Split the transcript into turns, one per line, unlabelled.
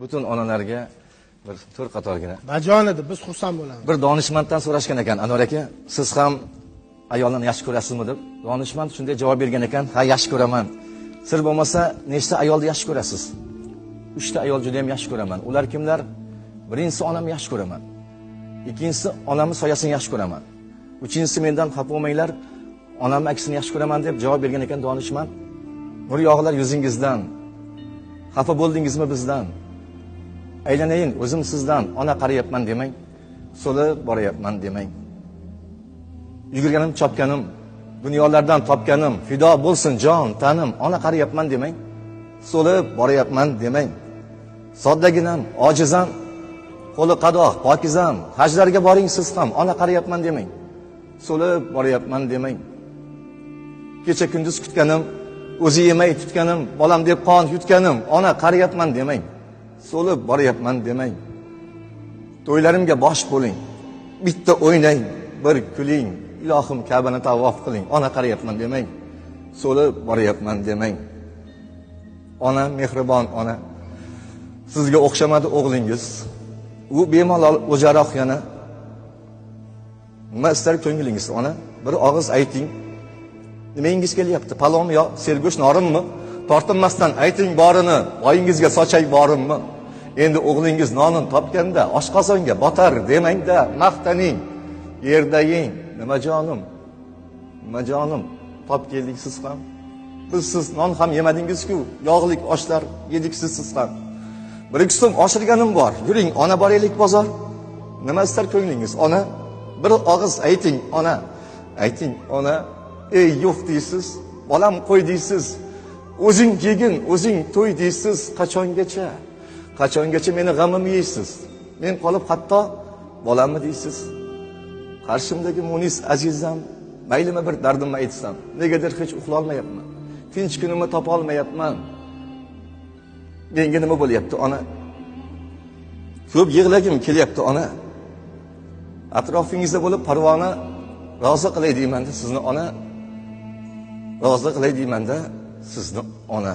Butun onalarga bir to'rt qatorgina.
Bajon edi, biz xursand bo'lamiz.
Bir donishmanddan so'rashgan ekan, Anvar aka, siz ham ayolni yaxshi ko'rasizmi deb. Donishmand shunday javob bergan ekan, ha, yaxshi ko'raman. Sir bo'lmasa, nechta ayolni yaxshi ko'rasiz? 3 ta ayol juda ham yaxshi ko'raman. Ular kimlar? Birinchisi onamni yaxshi ko'raman. Ikkinchisi onamning soyasini yaxshi ko'raman. Uchinchisi mendan xafa bo'lmanglar, onamning aksini yaxshi ko'raman deb javob bergan ekan donishmand. Nur yog'lar yuzingizdan. Xafa bo'ldingizmi bizdan? Aylanayin, o'zim sizdan ona qarayapman demang. So'lib borayapman demang. Yugurganim, chopganim, dunyolardan topganim, fido bo'lsin jon, tanim, ona qarayapman demang. So'lib borayapman demang. Soddaginam, ojizam, qo'li qadoq, pokizam, hajlarga boring siz ham, ona qarayapman demang. So'lib borayapman demang. Kecha kunduz kutganim, o'zi yemay tutganim, bolam deb qon yutganim, ona qarayapman demang. So'lib borayapman demang. To'ylarimga bosh bo'ling. Bitta o'ynang, bir kuling. Ilohim Ka'bani tavof qiling. Ona qarayapman demang. So'lib borayapman demang. Ona mehribon ona. Sizga o'xshamadi o'g'lingiz. U bemalol o'jaroq yana. Nima istar ko'nglingiz ona? Bir og'iz ayting. Nimangiz kelyapti? Palonmi yo sergo'sh norinmi? Tortinmasdan ayting borini, oyingizga sochay borimmi? Endi o'g'lingiz nonin topganda oshqozonga botar demangda, maqtaning, yerdaying. Nima jonim? Nima jonim? Top keldik siz ham. Biz siz non ham yemadingiz-ku, yog'lik oshlar yedik siz ham. Bir ikki so'm oshirganim bor. Yuring, ona boraylik bozor. Nima istar ko'nglingiz? Ona, bir og'iz ayting, ona. Ayting, ona. Ey yo'q deysiz, bolam qo'y deysiz. O'zing yegin, o'zing to'y deysiz, qachongacha? Qachongacha meni g'amim yeysiz? Men qolib hatto bolammi deysiz? Qarshimdagi Munis azizam, maylimi bir dardimni aytsam, negadir hech uxla olmayapman. Tinch kunimni topa olmayapman. Menga nima bo'lyapti, ona? Ko'p yig'lagim kelyapti, ona. Atrofingizda bo'lib Parvona rozi qilay deyman-da sizni, ona. Rozi qilay deyman-da sizni, ona.